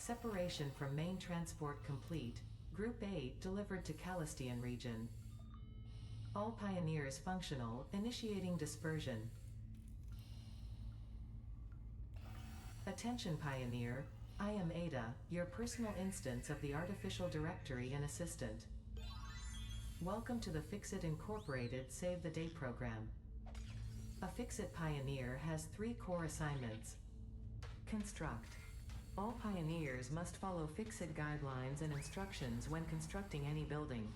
Separation from main transport complete. Group 8 delivered to Calistian region. All pioneers functional, initiating dispersion. Attention Pioneer, I am Ada, your personal instance of the Artificial Directory and Assistant. Welcome to the Fixit Incorporated Save the Day program. A Fixit Pioneer has 3 core assignments. Construct. All pioneers must follow Fixit guidelines and instructions when constructing any building.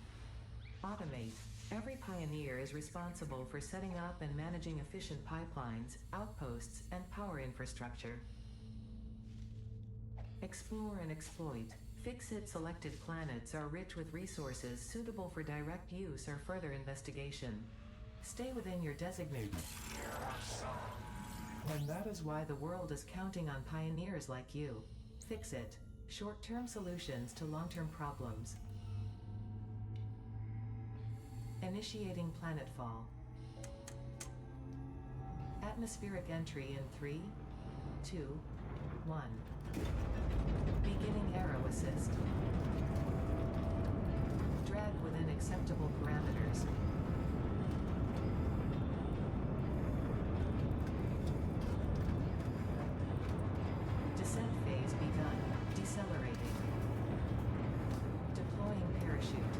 Automate. Every pioneer is responsible for setting up and managing efficient pipelines, outposts, and power infrastructure. Explore and exploit. Fixit selected planets are rich with resources suitable for direct use or further investigation. Stay within your designated. And that is why the world is counting on pioneers like you. Fixit. Short-term solutions to long-term problems. Initiating planetfall. Atmospheric entry in 3, 2, 1. Beginning aero assist. Drag within acceptable parameters. Descent phase begun. Decelerating. Deploying parachute.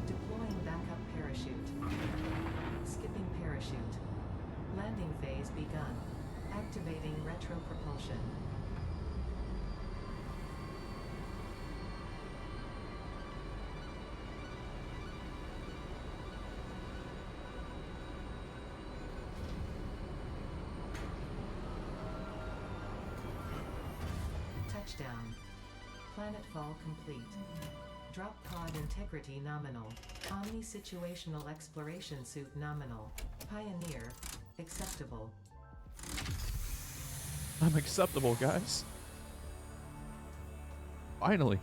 Deploying backup parachute. Skipping parachute. Landing phase begun. Activating retro propulsion. Touchdown. Planetfall complete. Drop pod integrity nominal. Omni-situational exploration suit nominal. Pioneer. Acceptable. I'm acceptable, guys. Finally.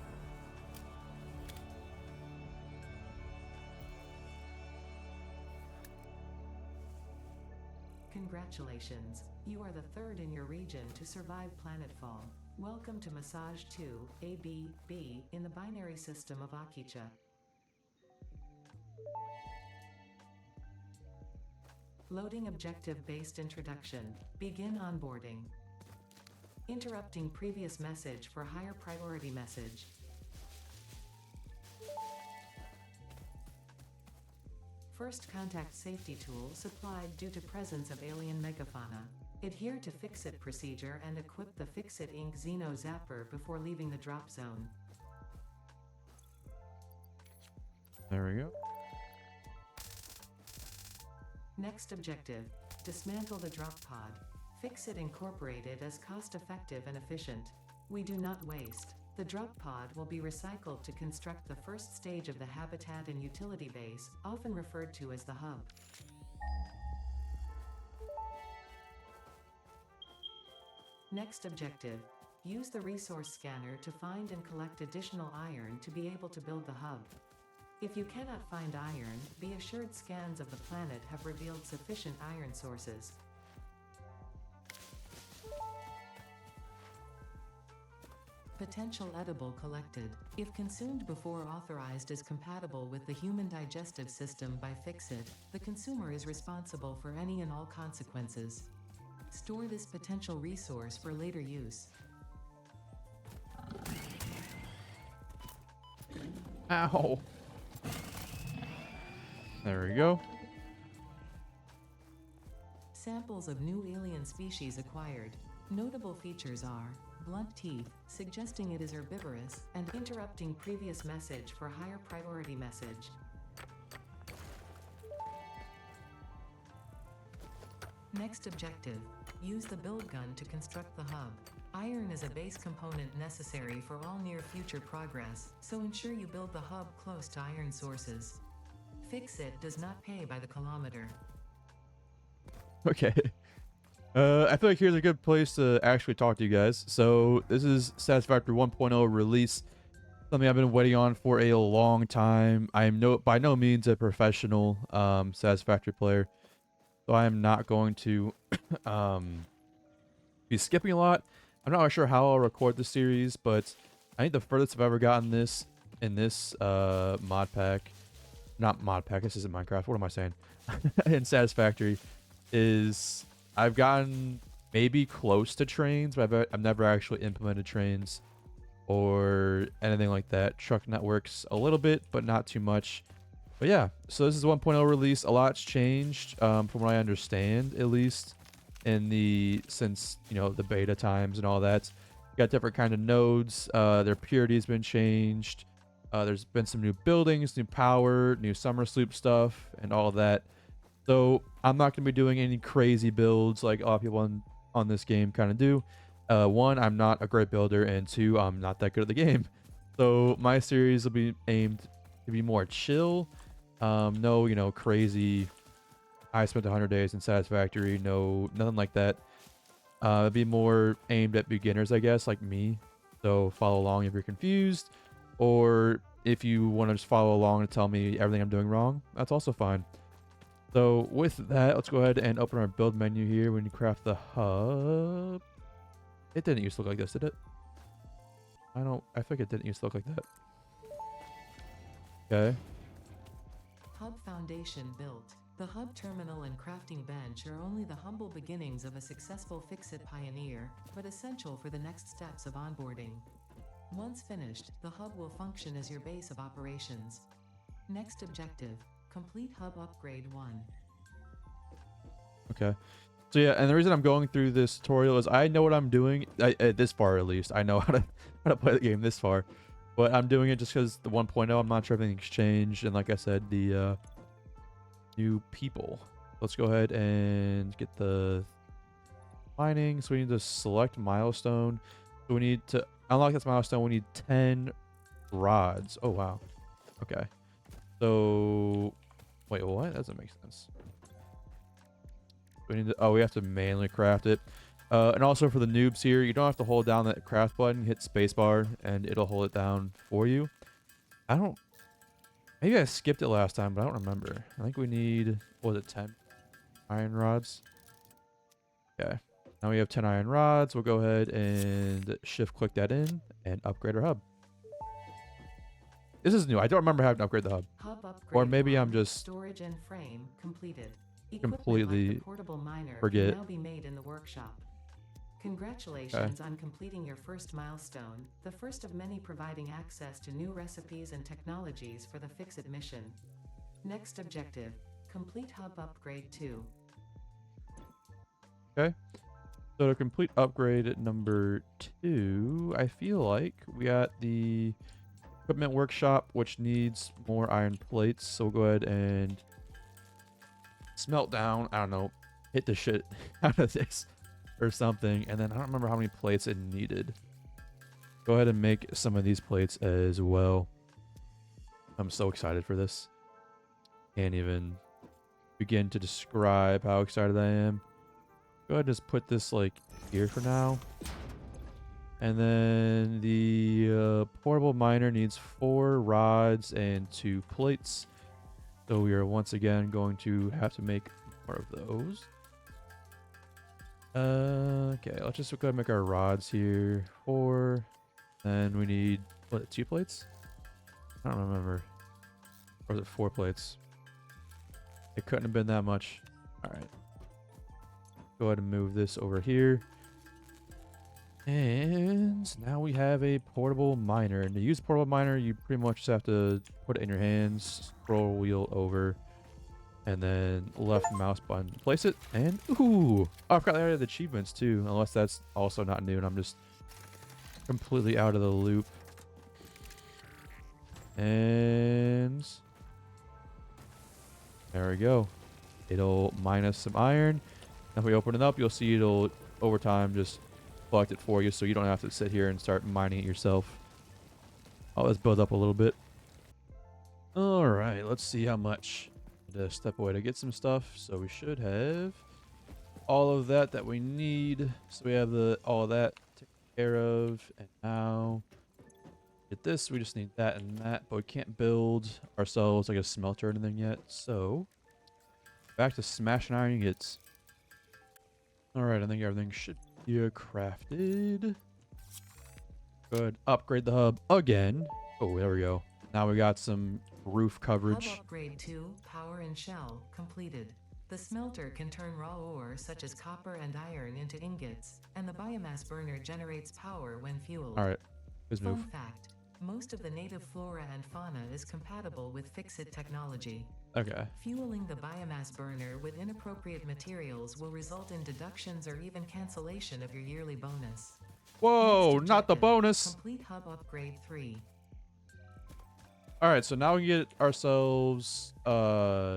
Congratulations. You are the 3rd in your region to survive planetfall. Welcome to Massage 2, AB-B, in the binary system of Akicha. Loading objective-based introduction. Begin onboarding. Interrupting previous message for higher priority message. First contact safety tool supplied due to presence of alien megafauna. Adhere to Fixit procedure and equip the Fixit Inc. Xeno Zapper before leaving the drop zone. There we go. Next objective. Dismantle the drop pod. Fixit Incorporated is cost-effective and efficient. We do not waste. The drop pod will be recycled to construct the first stage of the habitat and utility base, often referred to as the hub. Next objective. Use the resource scanner to find and collect additional iron to be able to build the hub. If you cannot find iron, be assured scans of the planet have revealed sufficient iron sources. Potential edible collected. If consumed before authorized is compatible with the human digestive system by Fixit, the consumer is responsible for any and all consequences. Store this potential resource for later use. Ow. There we go. Samples of new alien species acquired. Notable features are blunt teeth, suggesting it is herbivorous, and interrupting previous message for higher priority message. Next objective. Use the build gun to construct the hub. Iron is a base component necessary for all near future progress, so ensure you build the hub close to iron sources. Fixit does not pay by the kilometer. Okay. I feel like here's a good place to actually talk to you guys. So this is Satisfactory 1.0 release. Something I've been waiting on for a long time. I am by no means a professional Satisfactory player. So I am not going to be skipping a lot. I'm not really sure how I'll record the series, but I think the furthest I've ever gotten this in this mod pack, not mod pack, this isn't Minecraft, what am I saying? In Satisfactory, is I've gotten maybe close to trains, but I've never actually implemented trains or anything like that. Truck networks a little bit, but not too much. But yeah, so this is 1.0 release. A lot's changed, from what I understand, at least in the since the beta times and all that. You got different kind of nodes. Their purity's been changed. There's been some new buildings, new power, new summer sloop stuff, and all that. So I'm not going to be doing any crazy builds like a lot of people on this game kind of do. One, I'm not a great builder, and two, I'm not that good at the game. So my series will be aimed to be more chill. No, crazy. I spent 100 days in Satisfactory. No, nothing like that. It'd be more aimed at beginners, I guess, like me. So follow along if you're confused, or if you want to just follow along and tell me everything I'm doing wrong, that's also fine. So with that, let's go ahead and open our build menu here. When you craft the hub, it didn't used to look like this, did it? I think it didn't used to look like that. Okay. Hub foundation built. The hub terminal and crafting bench are only the humble beginnings of a successful Fix-It pioneer, but essential for the next steps of onboarding. Once finished, the hub will function as your base of operations. Next objective, complete hub upgrade 1. Okay. So yeah, and the reason I'm going through this tutorial is I know what I'm doing. This far at least, I know how to play the game this far, but I'm doing it just because the 1.0. I'm not sure if anything's changed, and like I said, the new people. Let's go ahead and get the mining. So we need to select milestone. So we need to unlock this milestone. We need 10 rods. Oh wow. Okay. So wait, what? That doesn't make sense. We need to, we have to manually craft it. And also for the noobs here, you don't have to hold down that craft button. Hit spacebar and it'll hold it down for you. Maybe I skipped it last time, but I don't remember. I think we need, what was it, 10 iron rods? Okay. Now we have 10 iron rods. We'll go ahead and shift click that in and upgrade our hub. This is new. I don't remember having to upgrade the hub. Or maybe I'm just storage and frame completed. Completely like the portable miner forget. can now be made in the workshop. Congratulations on completing your first milestone, the first of many providing access to new recipes and technologies for the Fix-It mission. Next objective, complete hub upgrade 2. Okay. So to complete upgrade number 2, I feel like we got the equipment workshop, which needs more iron plates. So we'll go ahead and smelt down, I don't know, hit the shit out of this or something, and then I don't remember how many plates it needed. Go ahead and make some of these plates as well. I'm so excited for this. Can't even begin to describe how excited I am. Go ahead and just put this like here for now. And then the portable miner needs 4 rods and 2 plates. So we are once again going to have to make more of those. Okay, let's just go ahead and make our rods here. 4. Then we need, what, 2 plates? I don't remember. Or was it 4 plates? It couldn't have been that much. Alright. Go ahead and move this over here. And now we have a portable miner. And to use portable miner, you pretty much just have to put it in your hands, scroll wheel over, and then left mouse button, place it, and ooh! Oh, I forgot I had achievements too, unless that's also not new and I'm just completely out of the loop. And there we go. It'll mine us some iron. If we open it up, you'll see it'll over time just collect it for you, so you don't have to sit here and start mining it yourself. Oh, let's build up a little bit. All right, let's see how much. To step away to get some stuff, so we should have all of that we need. So we have all of that taken care of, and now get this. We just need that and that, but we can't build ourselves like a smelter or anything yet. So back to smashing iron ingots. All right, I think everything should Yeah, crafted. Good. Upgrade the hub again. Oh, there we go. Now we got some roof Hub coverage. upgrade 2, power and shell, completed. The smelter can turn raw ore such as copper and iron into ingots, and the biomass burner generates power when fueled. All right. Let's Fun move. fact, most of the native flora and fauna is compatible with Fixit technology. Okay. Fueling the biomass burner with inappropriate materials will result in deductions or even cancellation of your yearly bonus. Whoa, Next not the objective, bonus. complete hub upgrade 3. All right, so now we get ourselves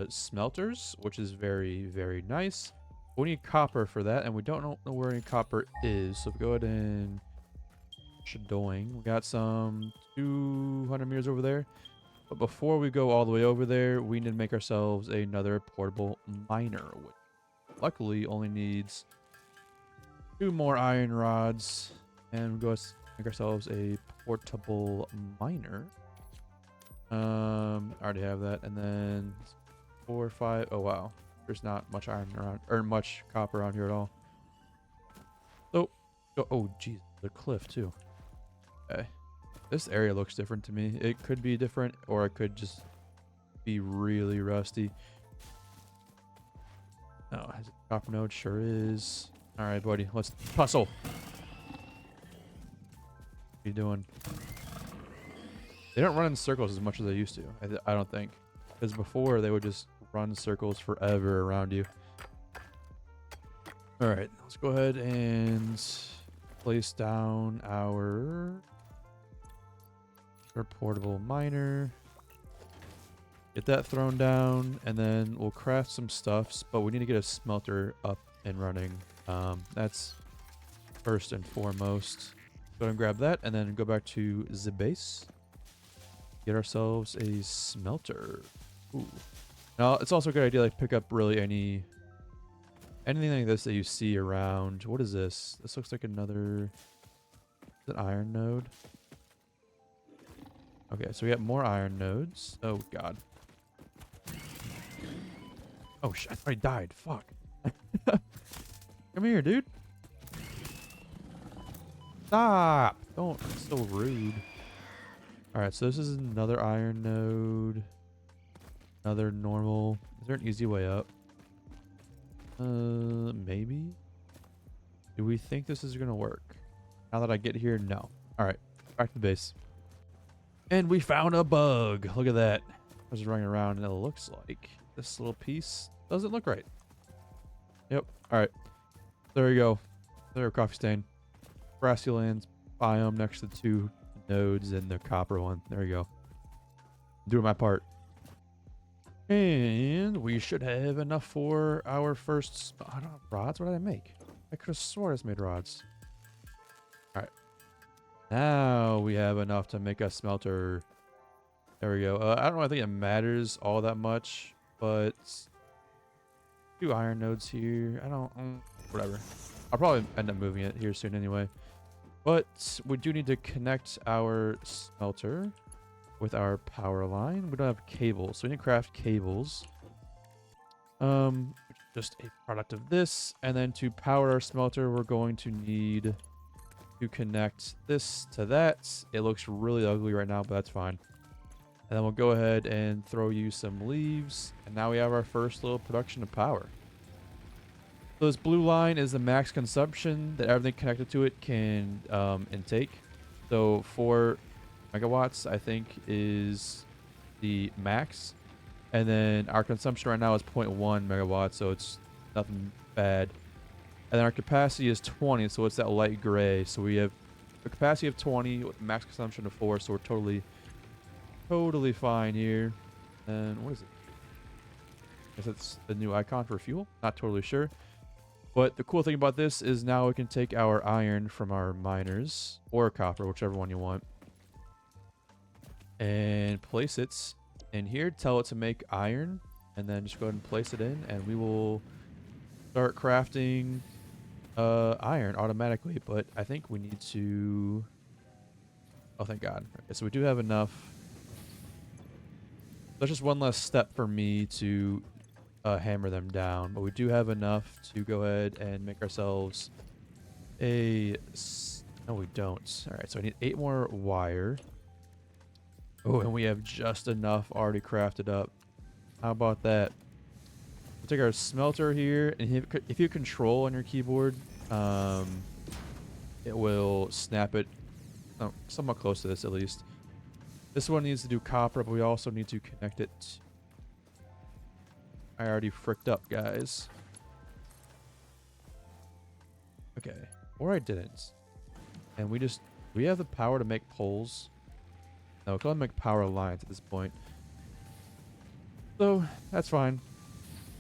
smelters, which is very, very nice. We need copper for that, and we don't know where any copper is. So go ahead and shadoing. We got some 200 meters over there. But before we go all the way over there, we need to make ourselves another portable miner, which luckily only needs 2 more iron rods. And we go make ourselves a portable miner. I already have that. And then 4 or 5. Oh, wow. There's not much iron around, or much copper on here at all. So, oh, geez. The cliff, too. Okay. This area looks different to me. It could be different, or it could just be really rusty. Oh, has a copper node? Sure is. All right, buddy. Let's hustle. What are you doing? They don't run in circles as much as they used to. I don't think. Because before, they would just run circles forever around you. All right. Let's go ahead and place down our portable miner. Get that thrown down, and then we'll craft some stuffs, but we need to get a smelter up and running. That's first and foremost. Go ahead and grab that, and then go back to the base. Get ourselves a smelter. Ooh. Now, it's also a good idea to pick up really anything like this that you see around. What is this? This looks like another... Is it an iron node? Okay, so we got more iron nodes. Oh, God. Oh, shit. I thought he died. Fuck. Come here, dude. Stop. Don't. It's so rude. Alright, so this is another iron node. Another normal. Is there an easy way up? Maybe? Do we think this is going to work? Now that I get here, no. Alright, back to the base. And we found a bug. Look at that. I was running around and it looks like this little piece doesn't look right. Yep. Alright. There we go. There, coffee stain. Grassy lands biome next to the 2 nodes and the copper one. There we go. Doing my part. And we should have enough for our first... I don't know, rods? What did I make? I could have swore I just made rods. Alright. Now we have enough to make a smelter. There we go. I don't really think it matters all that much, but 2 iron nodes here. I don't... whatever. I'll probably end up moving it here soon anyway. But we do need to connect our smelter with our power line. We don't have cables, so we need to craft cables. Just a product of this. And then to power our smelter, we're going to need to connect this to that. It looks really ugly right now, but that's fine. And then we'll go ahead and throw you some leaves. And now we have our first little production of power. So this blue line is the max consumption that everything connected to it can intake. So 4 megawatts, I think, is the max. And then our consumption right now is 0.1 megawatts, so it's nothing bad. And then our capacity is 20, so it's that light gray. So we have a capacity of 20 with max consumption of 4, so we're totally fine here. And what is it? I guess it's the new icon for fuel. Not totally sure. But the cool thing about this is now we can take our iron from our miners, or copper, whichever one you want, and place it in here. Tell it to make iron, and then just go ahead and place it in, and we will start crafting iron automatically. But I think we need to... Oh, thank God. Okay, so we do have enough. That's just one less step for me to hammer them down, but we do have enough to go ahead and make ourselves No, we don't. All right, so I need 8 more wire. Oh, and we have just enough already crafted up. How about that? We'll take our smelter here, and if you control on your keyboard, it will snap it somewhat close to this at least. This one needs to do copper, but we also need to connect it. I already fricked up, guys. Okay, or I didn't. And we have the power to make poles. No, we can only make power lines at this point. So, that's fine.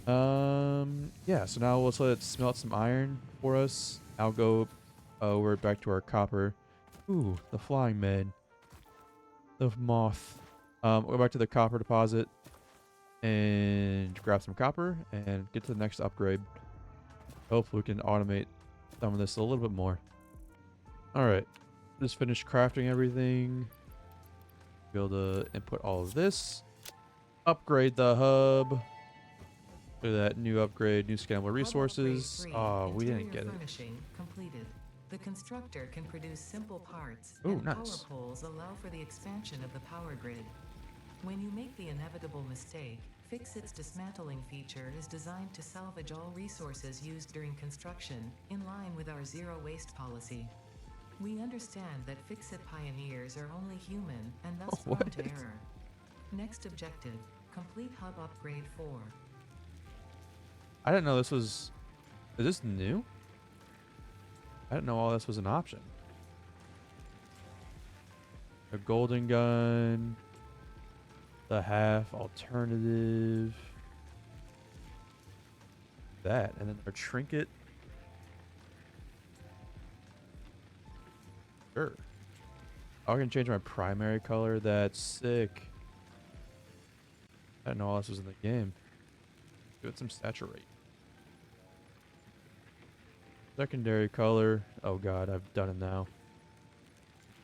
Yeah, so now let's let it smelt some iron for us. I'll go over back to our copper. Ooh, the flying man. The moth. We'll go back to the copper deposit and grab some copper and get to the next upgrade. Hopefully we can automate some of this a little bit more. Alright. Just finished crafting everything. Be able to input all of this. Upgrade the hub. Look at that new upgrade, new scalable resources. Oh, we didn't get it. Completed. The constructor can produce simple parts, Ooh, and nice. power poles allow for the expansion of the power grid. When you make the inevitable mistake, Fix-It's dismantling feature is designed to salvage all resources used during construction, in line with our zero waste policy. We understand that Fix-It pioneers are only human and thus prone to error. Next objective, complete hub upgrade 4. I didn't know this was... Is this new? I didn't know all this was an option. A golden gun. The half alternative. That. And then our trinket. Sure. Oh, I can change my primary color. That's sick. I didn't know all this was in the game. Give it some saturate. Secondary color. Oh god, I've done it now.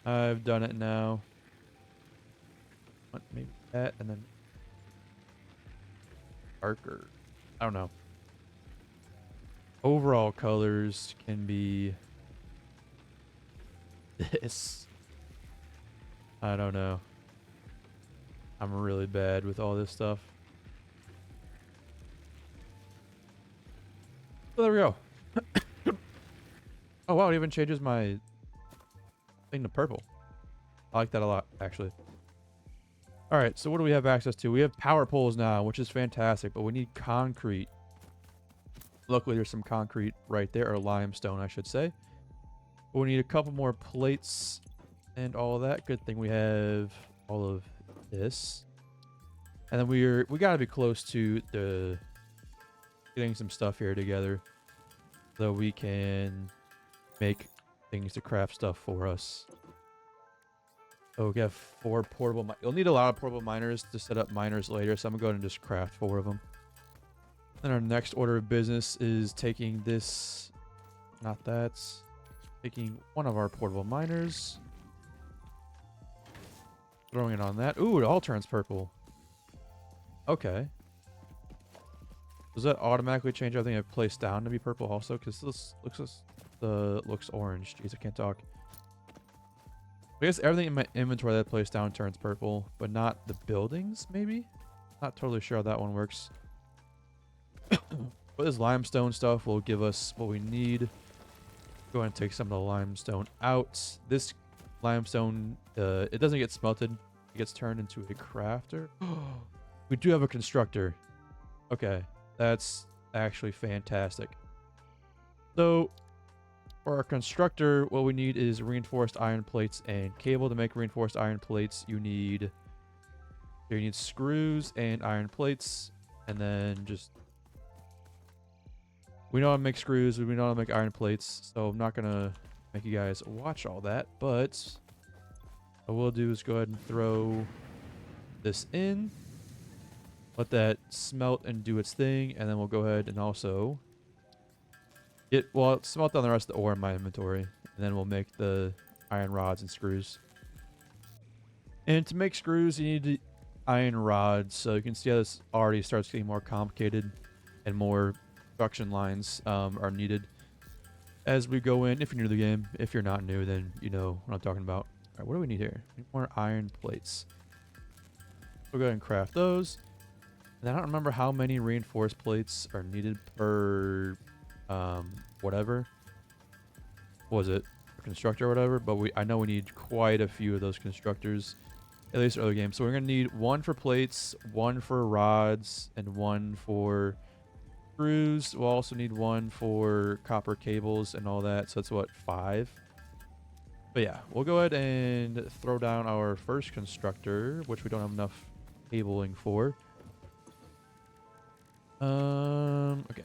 I've done it now. What, maybe that and then darker. I don't know. Overall colors can be this. I don't know. I'm really bad with all this stuff. So there we go. Oh wow, it even changes my thing to purple. I like that a lot, actually. Alright, so what do we have access to? We have power poles now, which is fantastic, but we need concrete. Luckily, there's some concrete right there, or limestone, I should say. But we need a couple more plates and all of that. Good thing we have all of this. And then we gotta be close to the getting some stuff here together so we can make things to craft stuff for us. Oh, we have 4 portable. You'll need a lot of portable miners to set up miners later, so I'm gonna go ahead and just craft 4 of them. Then our next order of business is taking this, not that, taking one of our portable miners, throwing it on that. Ooh, it all turns purple. Okay. Does that automatically change everything I've placed down to be purple also? Because this looks orange. Jeez, I can't talk. I guess everything in my inventory that I placed down turns purple, but not the buildings, maybe? Not totally sure how that one works. But this limestone stuff will give us what we need. Go ahead and take some of the limestone out. This limestone, it doesn't get smelted. It gets turned into a crafter. We do have a constructor. Okay, that's actually fantastic. So, for our constructor, what we need is reinforced iron plates and cable. To make reinforced iron plates, you need screws and iron plates, and then just... We know how to make screws, we know how to make iron plates, so I'm not gonna make you guys watch all that, but what we'll do is go ahead and throw this in, let that smelt and do its thing, and then we'll go ahead and also smelt down the rest of the ore in my inventory, and then we'll make the iron rods and screws. And to make screws, you need the iron rods, so you can see how this already starts getting more complicated and more production lines are needed. as we go in. If you're new to the game, if you're not new, then you know what I'm talking about. All right, what do we need here? We need more iron plates. We'll go ahead and craft those. And I don't remember how many reinforced plates are needed per whatever. What was it? Constructor or whatever, but I know we need quite a few of those constructors, at least early game. So we're gonna need one for plates, one for rods, and one for screws. We'll also need one for copper cables and all that. So that's what, 5. But yeah, we'll go ahead and throw down our first constructor, which we don't have enough cabling for. Okay.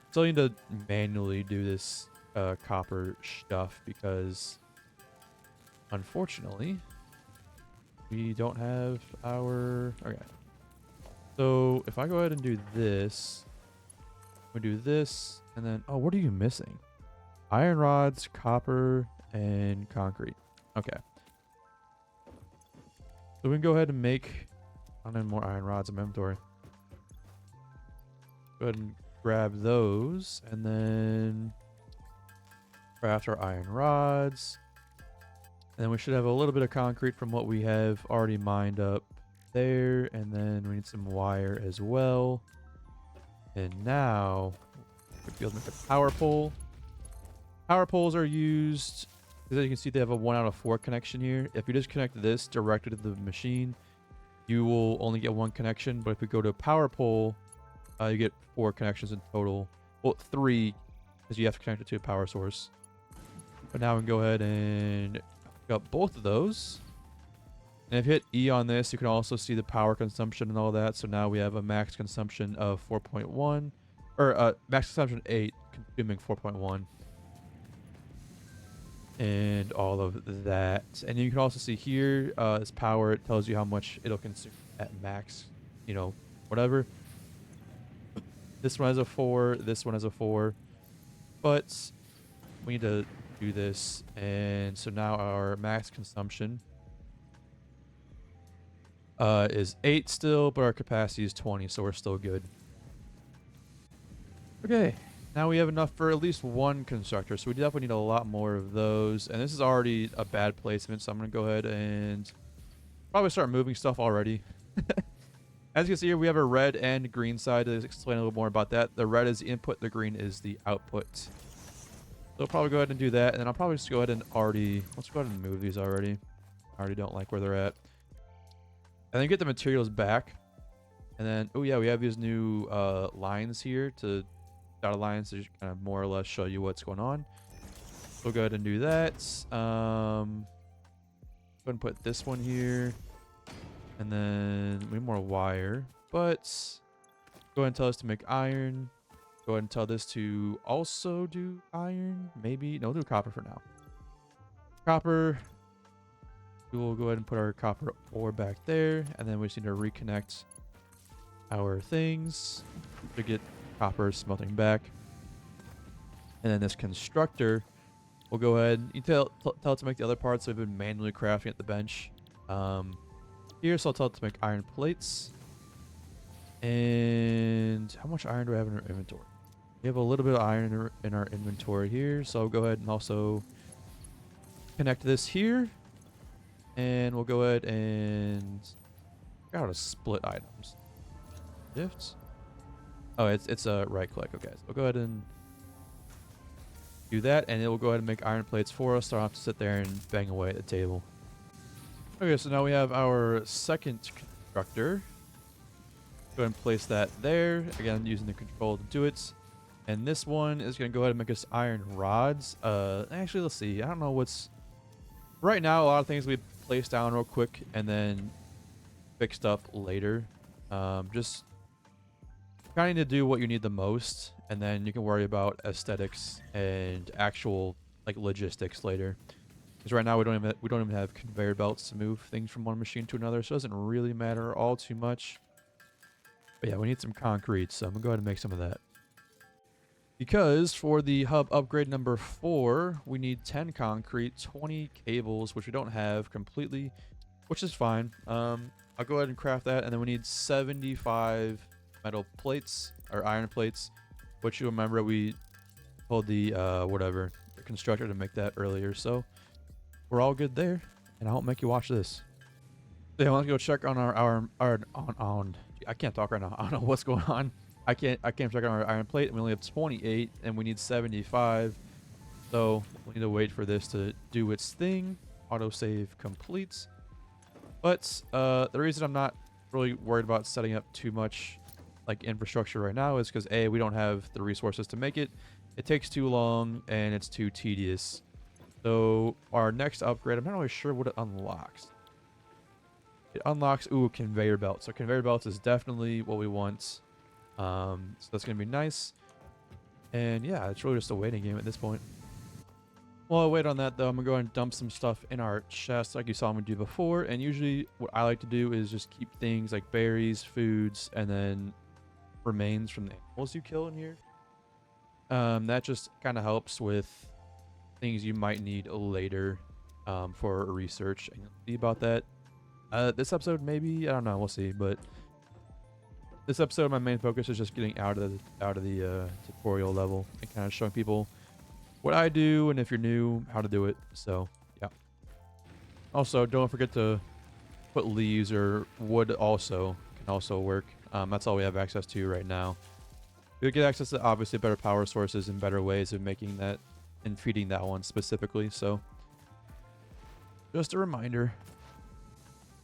Still need to manually do this copper stuff because unfortunately we don't have our... Okay. So if I go ahead and do this, we do this, and then... Oh, what are you missing? Iron rods, copper, and concrete. Okay. So we can go ahead and make... I don't have more iron rods in my inventory. Go ahead and grab those, and then craft our iron rods. And then we should have a little bit of concrete from what we have already mined up there. And then we need some wire as well. And now we'll be able to make a power pole. Power poles are used, as you can see, they have a 1 out of 4 connection here. If you just connect this directly to the machine, you will only get 1 connection. But if we go to a power pole, you get 4 connections in total. Well, 3, because you have to connect it to a power source. But now we can go ahead and hook up both of those. And if you hit E on this, you can also see the power consumption and all that. So now we have a max consumption of 4.1, or max consumption 8, consuming 4.1. And all of that. And you can also see here, this power, it tells you how much it'll consume at max, you know, whatever. This one has a 4, this one has a 4. But we need to do this. And so now our max consumption is 8 still, but our capacity is 20, so we're still good. Okay, now we have enough for at least 1 constructor, so we definitely need a lot more of those. And this is already a bad placement, so I'm going to go ahead and probably start moving stuff already. As you can see here, we have a red and green side. To explain a little more about that. The red is the input, the green is the output. So I'll probably go ahead and do that, and then I'll probably just go ahead and let's go ahead and move these already. I already don't like where they're at. And then get the materials back. And then, oh yeah, we have these new lines here, to dotted lines to just kind of more or less show you what's going on. We'll go ahead and do that. Go ahead and put this one here. And then we need more wire. But go ahead and tell us to make iron. Go ahead and tell this to also do iron. Maybe. No, we'll do copper for now. Copper. We will go ahead and put our copper ore back there. And then we just need to reconnect our things to get copper smelting back. And then this constructor, we'll go ahead. You tell it to make the other parts. So we've been manually crafting at the bench. Here, so I'll tell it to make iron plates. And how much iron do I have in our inventory? We have a little bit of iron in our inventory here. So I'll go ahead and also connect this here. And we'll go ahead and figure out how to split items. Shift. Oh, it's a right click. Okay, so we'll go ahead and do that, and it will go ahead and make iron plates for us, so I don't have to sit there and bang away at the table. Okay, so now we have our second constructor. Go ahead and place that there. Again, using the control to do it. And this one is going to go ahead and make us iron rods. Actually, let's see. I don't know what's... Right now, a lot of things we place down real quick and then fixed up later. Just kind of need to do what you need the most, and then you can worry about aesthetics and actual like logistics later. Because right now we don't even have conveyor belts to move things from one machine to another, so it doesn't really matter all too much. But yeah, we need some concrete, so I'm gonna go ahead and make some of that. Because for the hub upgrade number 4, we need 10 concrete, 20 cables, which we don't have completely, which is fine. I'll go ahead and craft that, and then we need 75 metal plates, or iron plates, which you remember we pulled the, constructor to make that earlier, so we're all good there. And I won't make you watch this. So yeah, let's go check on on. I can't talk right now. I don't know what's going on. I can't check on our iron plate. We only have 28, and we need 75. So we need to wait for this to do its thing. Autosave completes. But the reason I'm not really worried about setting up too much like infrastructure right now is because A, we don't have the resources to make it. It takes too long and it's too tedious. So our next upgrade, I'm not really sure what it unlocks. It unlocks, ooh, conveyor belts. So conveyor belts is definitely what we want. So that's going to be nice. And yeah, it's really just a waiting game at this point. While I wait on that though, I'm going to go ahead and dump some stuff in our chest like you saw me do before. And usually what I like to do is just keep things like berries, foods, and then remains from the animals you kill in here. That just kind of helps with things you might need later for research. And you'll see about that. This episode, maybe, I don't know, we'll see. But this episode, my main focus is just getting out of the tutorial level and kind of showing people what I do, and if you're new, how to do it. So yeah. Also, don't forget to put leaves or wood. Also can also work. That's all we have access to right now. We'll get access to obviously better power sources and better ways of making that and feeding that one specifically. So just a reminder.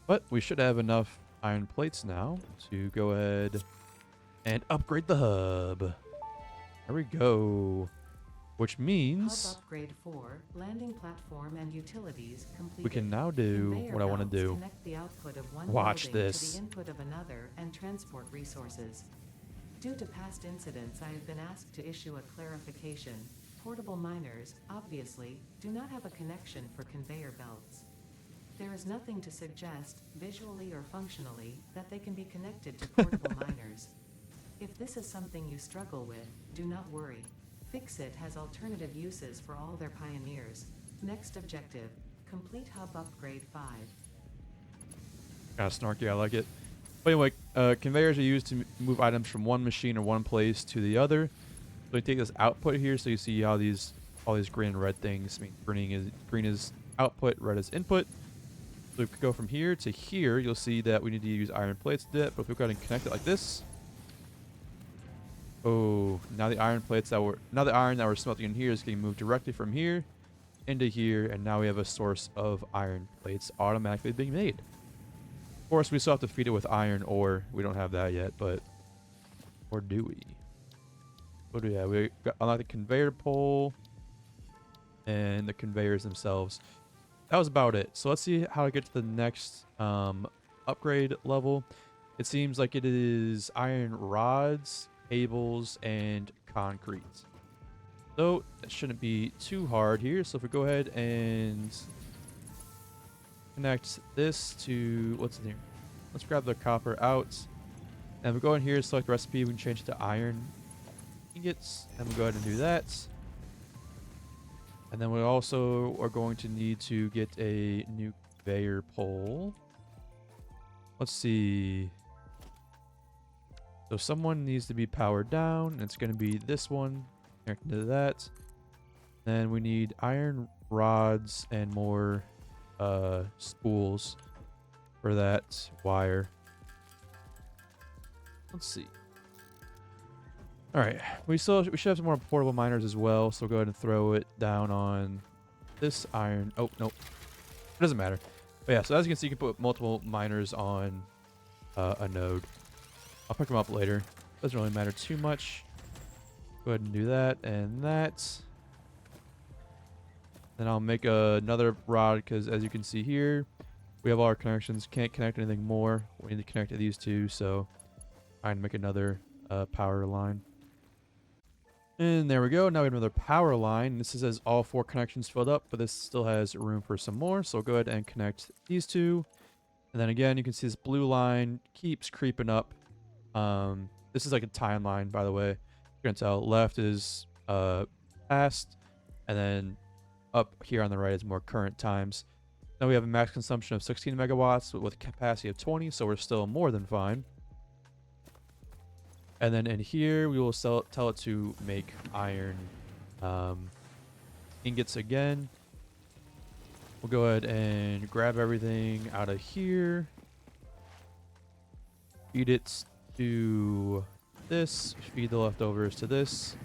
But we should have enough iron plates now to go ahead and upgrade the hub. There we go. Which means Hub upgrade 4, landing platform and utilities completed. We can now do Conveyor what I want to belts do. Connect the output of one Watch building this. to the input of another and transport resources. Due to past incidents, I have been asked to issue a clarification. Portable miners, obviously, do not have a connection for conveyor belts. There is nothing to suggest, visually or functionally, that they can be connected to portable miners. If this is something you struggle with, do not worry. Fixit has alternative uses for all their pioneers. Next objective, complete hub upgrade 5. Kind of snarky, I like it. But anyway, conveyors are used to move items from one machine or one place to the other. So we take this output here, so you see how all these green and red things mean green is output, red is input. So if we go from here to here, you'll see that we need to use iron plates to do it. But if we go ahead and connect it like this, oh, now the iron that we're smelting in here is getting moved directly from here into here, and now we have a source of iron plates automatically being made. Of course, we still have to feed it with iron ore. We don't have that yet, but or do we? What do we have? We got unlock the conveyor pole and the conveyors themselves. That was about it. So let's see how to get to the next upgrade level. It seems like it is iron rods, cables, and concrete. So it shouldn't be too hard here. So if we go ahead and connect this to what's in here, let's grab the copper out. And if we go in here, select recipe, we can change it to iron ingots, and we'll go ahead and do that. And then we also are going to need to get a new conveyor pole. Let's see. So someone needs to be powered down, and it's going to be this one connected to that. Then we need iron rods and more spools for that wire. Let's see. All right, we should have some more portable miners as well, so we'll go ahead and throw it down on this iron. Oh, nope. It doesn't matter. But yeah, so as you can see, you can put multiple miners on a node. I'll pick them up later. Doesn't really matter too much. Go ahead and do that and that. Then I'll make another rod, because as you can see here, we have all our connections. Can't connect anything more. We need to connect to these two, so I can make another power line. And there we go. Now we have another power line. This says all 4 connections filled up, but this still has room for some more. So we'll go ahead and connect these two. And then again, you can see this blue line keeps creeping up. This is like a timeline, by the way. You can tell left is past, and then up here on the right is more current times. Now we have a max consumption of 16 megawatts with a capacity of 20, so we're still more than fine. And then in here, we will tell it to make iron ingots again. We'll go ahead and grab everything out of here. Feed it to this. Feed the leftovers to this.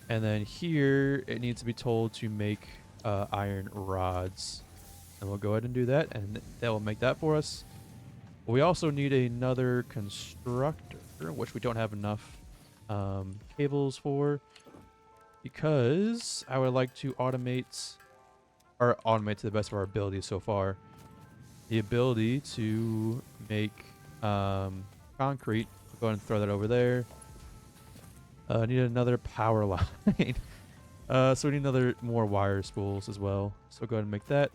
And then here, it needs to be told to make iron rods. And we'll go ahead and do that, and that will make that for us. We also need another constructor, which we don't have enough cables for, because I would like to automate to the best of our ability so far. The ability to make concrete. Go ahead and throw that over there. Need another power line. So we need another more wire spools as well. So go ahead and make that.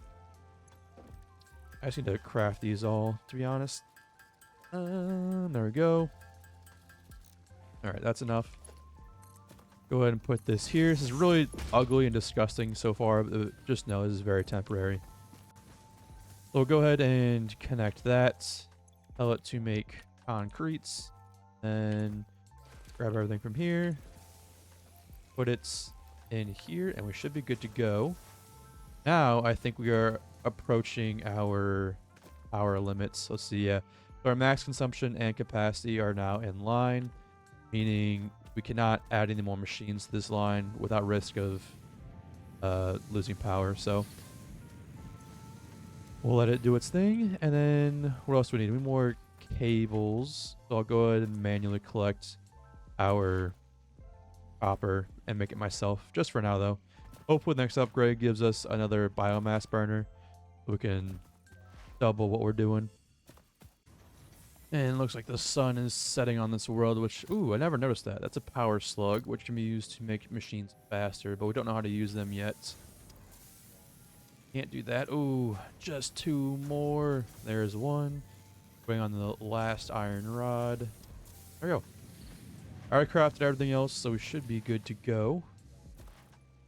I just need to craft these all, to be honest. There we go. Alright, that's enough. Go ahead and put this here. This is really ugly and disgusting so far, but just know this is very temporary. So we'll go ahead and connect that. Tell it to make concretes. And grab everything from here. Put it in here, and we should be good to go. Now, I think we are approaching our power limits. Let's see, yeah. So our max consumption and capacity are now in line, meaning we cannot add any more machines to this line without risk of losing power. So we'll let it do its thing. And then what else do we need? We need more cables. So I'll go ahead and manually collect our copper and make it myself, just for now though. Hopefully the next upgrade gives us another biomass burner. We can double what we're doing. And it looks like the sun is setting on this world, which, ooh, I never noticed that. That's a power slug, which can be used to make machines faster, but we don't know how to use them yet. Can't do that. Ooh, just 2 more. There's 1. Going on the last iron rod. There we go. I already crafted everything else, so we should be good to go.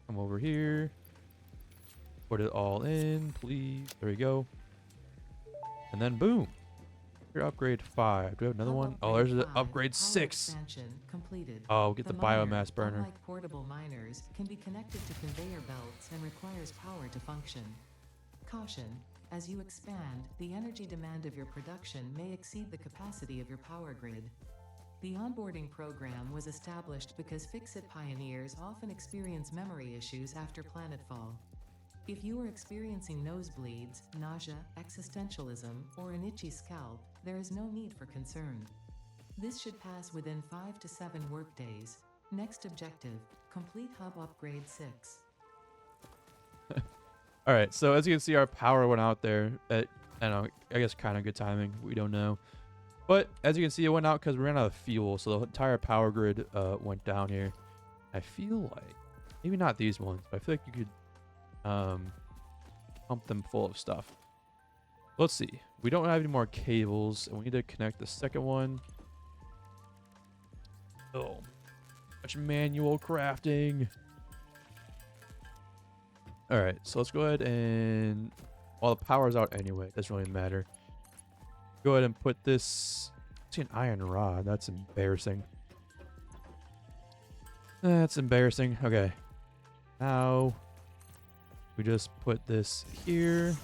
Come over here. Put it all in, please. There we go. And then boom. Here, upgrade 5. Do we have another one? Oh, there's an upgrade 6. Completed. Oh, get the biomass burner. Unlike portable miners, can be connected to conveyor belts and requires power to function. Caution. As you expand, the energy demand of your production may exceed the capacity of your power grid. The onboarding program was established because Fix-It pioneers often experience memory issues after planetfall. If you are experiencing nosebleeds, nausea, existentialism, or an itchy scalp, there is no need for concern. This should pass within 5 to 7 workdays. Next objective, complete hub upgrade 6. Alright, so as you can see, our power went out there. I guess kind of good timing. We don't know. But as you can see, it went out because we ran out of fuel, so the entire power grid went down here. I feel like, maybe not these ones, but I feel like you could pump them full of stuff. Let's see. We don't have any more cables, and we need to connect the second one. Oh, much manual crafting. All right, so let's go ahead and, while the power's out anyway, it doesn't really matter. Go ahead and put this. See, an iron rod. That's embarrassing. That's embarrassing. Okay. Now we just put this here,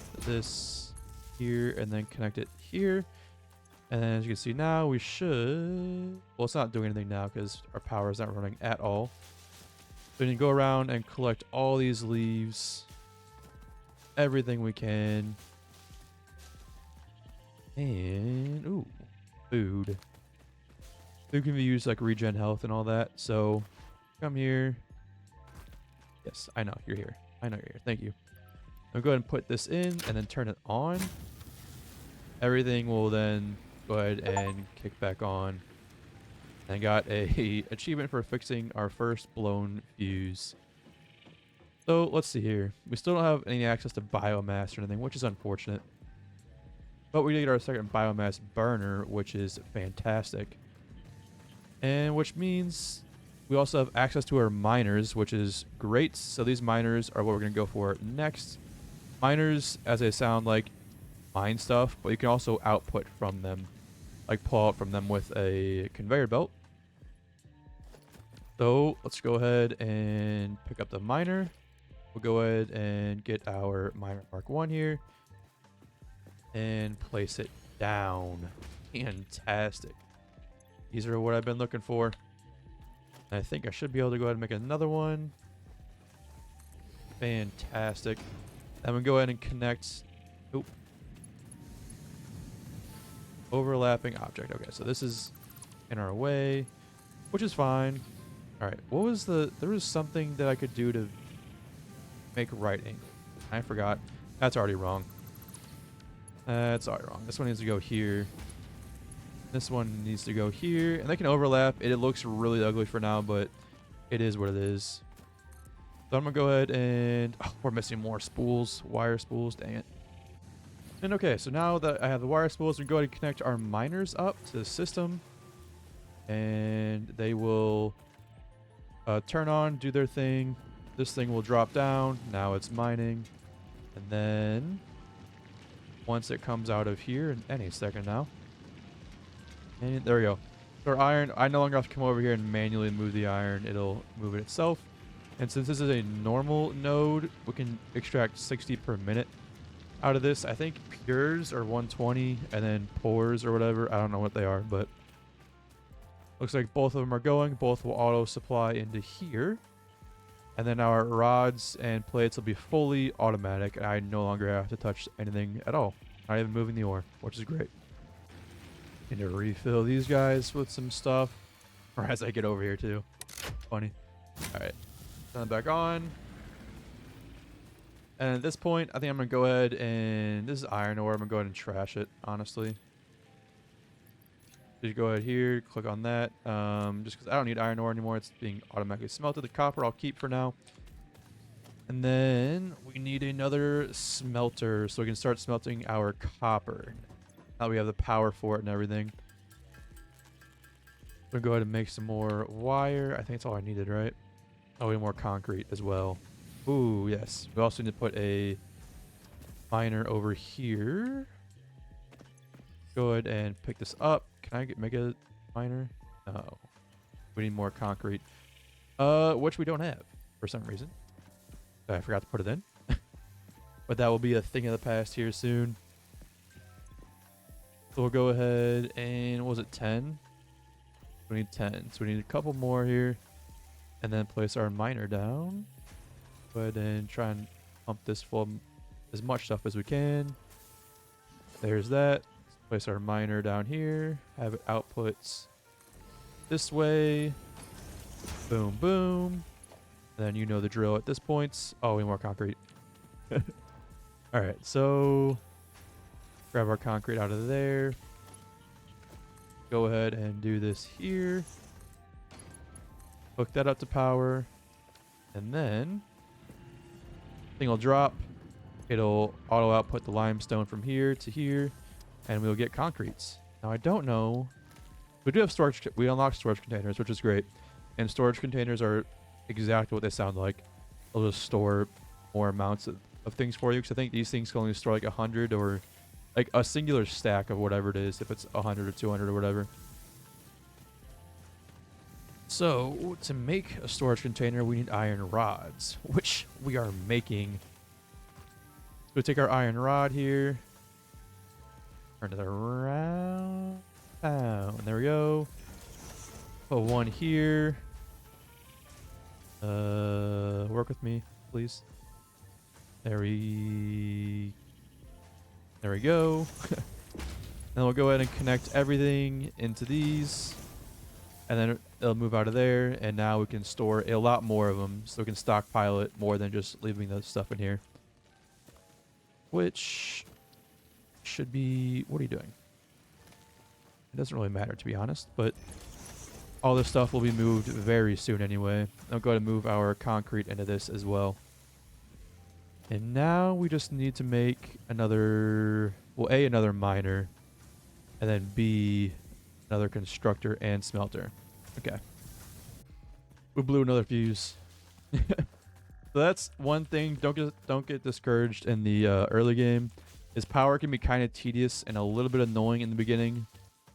and then connect it here. And then as you can see now, we should. Well, it's not doing anything now because our power is not running at all. So we need to go around and collect all these leaves, everything we can. And, ooh, food. Food can be used to, like, regen health and all that. So, come here. Yes, I know, you're here. I know you're here. Thank you. I'll go ahead and put this in and then turn it on. Everything will then go ahead and kick back on. And got a achievement for fixing our first blown fuse. So, let's see here. We still don't have any access to biomass or anything, which is unfortunate. But we did get our second biomass burner, which is fantastic. And which means we also have access to our miners, which is great. So these miners are what we're going to go for next. Miners, as they sound, like mine stuff, but you can also output from them, like pull out from them with a conveyor belt. So let's go ahead and pick up the miner. We'll go ahead and get our miner Mark 1 here and place it down. Fantastic. These are what I've been looking for. And I think I should be able to go ahead and make another one. Fantastic. I'm going to go ahead and connect. Oop. Overlapping object. Okay, so this is in our way, which is fine. All right, what was there was something that I could do to make right angle. I forgot. That's already wrong. That's already wrong. This one needs to go here. This one needs to go here. And they can overlap. It looks really ugly for now, but it is what it is. So I'm going to go ahead and... Oh, we're missing more spools. Wire spools. Dang it. And okay, so now that I have the wire spools, we can go ahead and connect our miners up to the system. And they will turn on, do their thing. This thing will drop down. Now it's mining. And then once it comes out of here, in any second now. And there we go. So our iron, I no longer have to come over here and manually move the iron. It'll move it itself. And since this is a normal node, we can extract 60 per minute out of this. I think pures are 120 and then pours or whatever. I don't know what they are, but looks like both of them are going. Both will auto supply into here. And then our rods and plates will be fully automatic. And I no longer have to touch anything at all. Not even moving the ore, which is great. Need to refill these guys with some stuff. Or as I get over here too. Funny. Alright. Turn it back on. And at this point, I think I'm going to go ahead and... This is iron ore. I'm going to go ahead and trash it, honestly. Just go ahead here, click on that. Just because I don't need iron ore anymore. It's being automatically smelted. The copper I'll keep for now. And then we need another smelter so we can start smelting our copper. Now we have the power for it and everything. We'll go ahead and make some more wire. I think that's all I needed, right? Oh, we need more concrete as well. Ooh, yes. We also need to put a miner over here. Go ahead and pick this up. Can I make a miner? No. We need more concrete. Which we don't have for some reason. I forgot to put it in. But that will be a thing of the past here soon. So we'll go ahead and, what was it, 10? We need 10. So we need a couple more here. And then place our miner down. Go ahead and try and pump this full of as much stuff as we can. There's that. Place our miner down here. Have it outputs this way. Boom, boom. And then you know the drill at this point. Oh, we need more concrete. Alright, so grab our concrete out of there. Go ahead and do this here. Hook that up to power. And then thing will drop. It'll auto output the limestone from here to here. And we'll get concretes. Now I don't know. We do have storage. We unlock storage containers, which is great. And storage containers are exactly what they sound like. They'll just store more amounts of things for you. Because I think these things can only store like 100 or like a singular stack of whatever it is. If it's 100 or 200 or whatever. So to make a storage container, we need iron rods, which we are making. So we take our iron rod here. Turn it around. Down. There we go. Put one here. Work with me, please. There we go. Then we'll go ahead and connect everything into these. And then it'll move out of there. And now we can store a lot more of them. So we can stockpile it more than just leaving the stuff in here. Which should be... What are you doing? It doesn't really matter, to be honest. But all this stuff will be moved very soon anyway. I'll go ahead and move our concrete into this as well. And now we just need to make another... Well, A, another miner. And then B, another constructor and smelter. Okay. We blew another fuse. So that's one thing. Don't get discouraged in the early game. Is power can be kind of tedious and a little bit annoying in the beginning.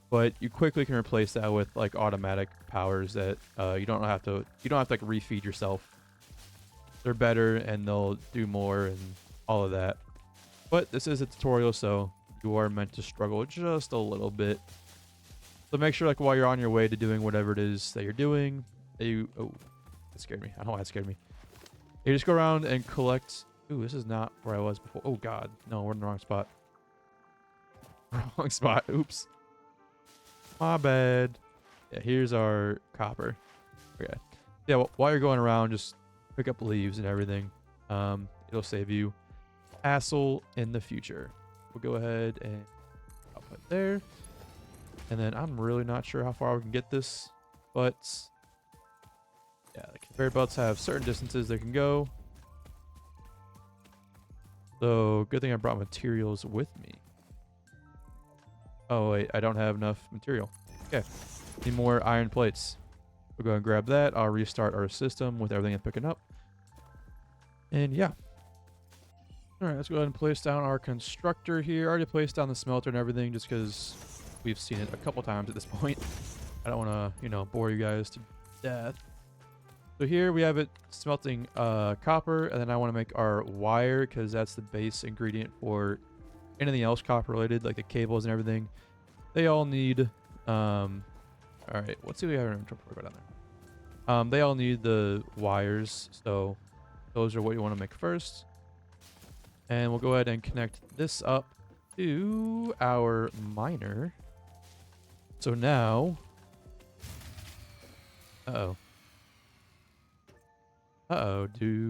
but you quickly can replace that with like automatic powers that you don't have to like refeed yourself. They're better and they'll do more and all of that. But this is a tutorial, so you are meant to struggle just a little bit. So make sure, like, while you're on your way to doing whatever it is that you're doing, that you... Oh, that scared me. I don't know why that scared me. You just go around and collect... Ooh, this is not where I was before. Oh, God. No, we're in the wrong spot. Wrong spot. Oops. My bad. Yeah, here's our copper. Okay. Yeah, well, while you're going around, just pick up leaves and everything. It'll save you hassle in the future. We'll go ahead and I'll put there. And then I'm really not sure how far we can get this, but yeah, the conveyor belts have certain distances they can go. So good thing I brought materials with me. Oh wait, I don't have enough material. Okay, need more iron plates. We'll go and grab that. I'll restart our system with everything I'm picking up. And yeah. All right, let's go ahead and place down our constructor here. I already placed down the smelter and everything just because we've seen it a couple times at this point. I don't want to, you know, bore you guys to death. So here we have it smelting copper, and then I want to make our wire because that's the base ingredient for anything else copper related, like the cables and everything. They all need, all right, let's see what we have in our inventory. Go down there. They all need the wires, so those are what you want to make first. And we'll go ahead and connect this up to our miner. So now, do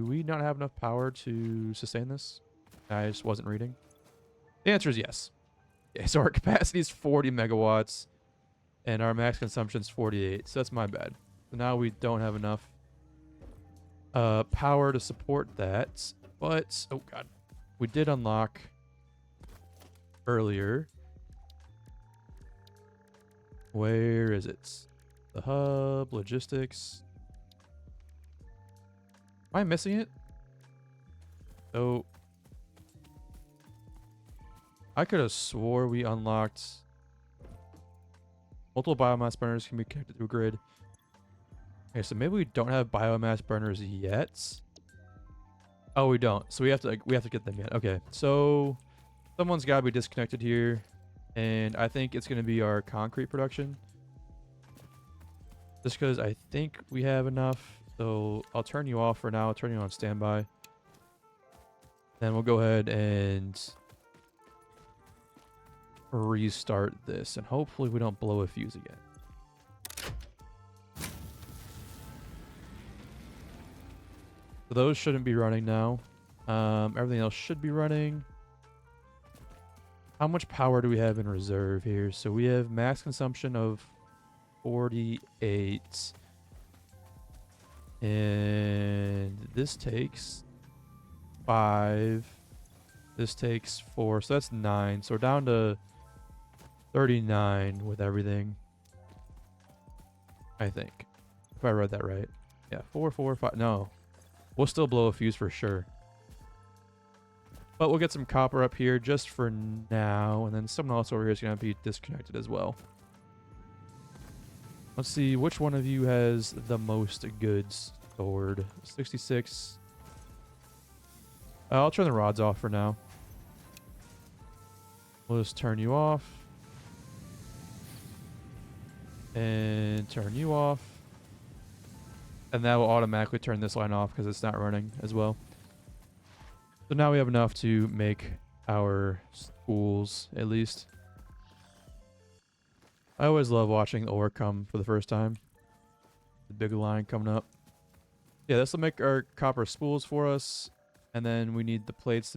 we not have enough power to sustain this? I just wasn't reading. The answer is yes. Yeah, so our capacity is 40 megawatts and our max consumption is 48. So that's my bad. So now we don't have enough power to support that. But, oh God, we did unlock earlier. Where is it? The hub, logistics. Am I missing it? So I could have swore we unlocked multiple biomass burners can be connected to a grid. Okay, so maybe we don't have biomass burners yet. Oh, we don't. So we have to get them yet. Okay, so someone's got to be disconnected here. And I think it's going to be our concrete production. Just because I think we have enough. So I'll turn you off for now. I'll turn you on standby. Then we'll go ahead and restart this. And hopefully we don't blow a fuse again. So those shouldn't be running now. Everything else should be running. How much power do we have in reserve here? So we have max consumption of 48. And this takes 5. This takes 4. So that's 9. So we're down to 39 with everything. I think. If I read that right. Yeah, 4, 4, 5. No. We'll still blow a fuse for sure. But we'll get some copper up here just for now. And then someone else over here is going to be disconnected as well. Let's see which one of you has the most goods stored. 66. I'll turn the rods off for now. We'll just turn you off. And turn you off. And that will automatically turn this line off because it's not running as well. So now we have enough to make our spools, at least. I always love watching ore come for the first time. The big line coming up. Yeah, this will make our copper spools for us. And then we need the plates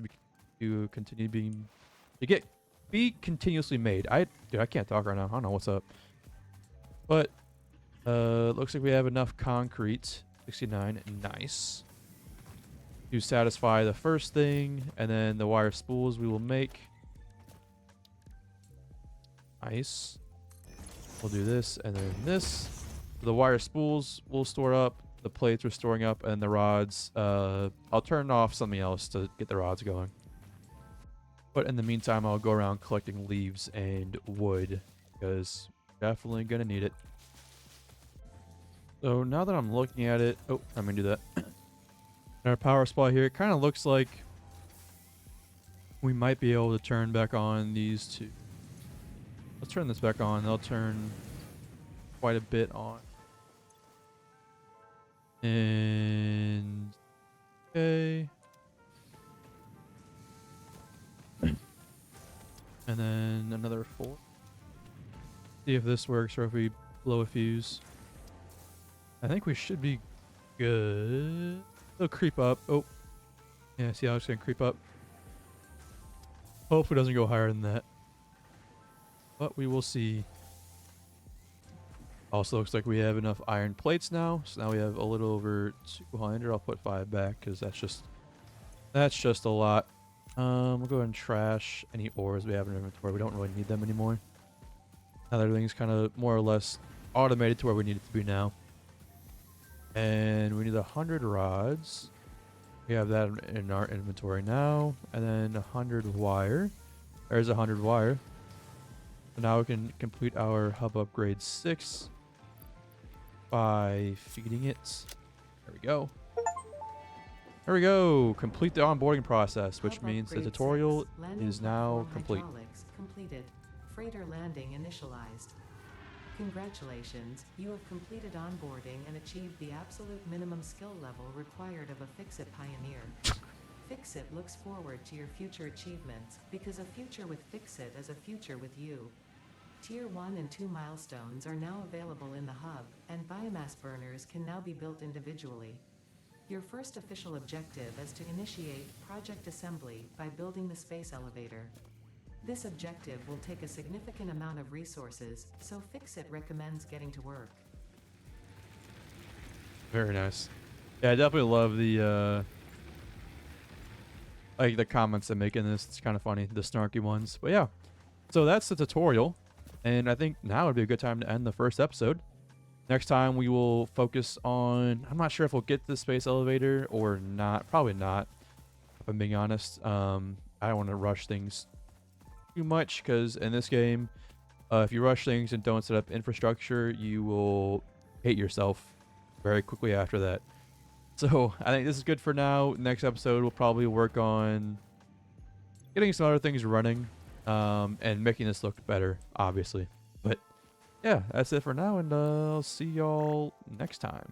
to continue being... be continuously made. Dude, I can't talk right now. I don't know what's up. But, looks like we have enough concrete. 69. Nice. To satisfy the first thing, and then the wire spools we will make. Nice. We'll do this and then this. The wire spools will store up, the plates are storing up, and the rods. I'll turn off something else to get the rods going. But in the meantime, I'll go around collecting leaves and wood because definitely gonna need it. So now that I'm looking at it, oh, I'm gonna do that. Our power supply here, it kind of looks like we might be able to turn back on these two. Let's turn this back on. They'll turn quite a bit on. And okay. And then another 4. See if this works or if we blow a fuse. I think we should be good. It'll creep up. Oh. Yeah, see how it's going to creep up? Hopefully it doesn't go higher than that. But we will see. Also looks like we have enough iron plates now. So now we have a little over 200. I'll put 5 back because that's just a lot. We'll go ahead and trash any ores we have in our inventory. We don't really need them anymore. Now that everything's kind of more or less automated to where we need it to be now. And we need 100 rods. We have that in our inventory now. And then 100 wire. There's 100 wire. So now we can complete our hub upgrade 6 by feeding it. There we go. There we go. Complete the onboarding process, which means the tutorial is now complete. Hydraulics completed. Freighter landing initialized. Congratulations, you have completed onboarding and achieved the absolute minimum skill level required of a Fix-It Pioneer. Fix-It looks forward to your future achievements, because a future with Fix-It is a future with you. Tier 1 and 2 milestones are now available in the hub, and biomass burners can now be built individually. Your first official objective is to initiate project assembly by building the space elevator. This objective will take a significant amount of resources, so Fix-It recommends getting to work. Very nice. Yeah, I definitely love the like the comments they make in this. It's kind of funny, the snarky ones. But yeah, so that's the tutorial, and I think now would be a good time to end the first episode. Next time we will focus on, I'm not sure if we'll get to the space elevator or not. Probably not, if I'm being honest. I don't want to rush things too much, because in this game, if you rush things and don't set up infrastructure, you will hate yourself very quickly after that. So I think this is good for now. Next episode we'll probably work on getting some other things running, and making this look better, obviously. But yeah, that's it for now, and I'll see y'all next time.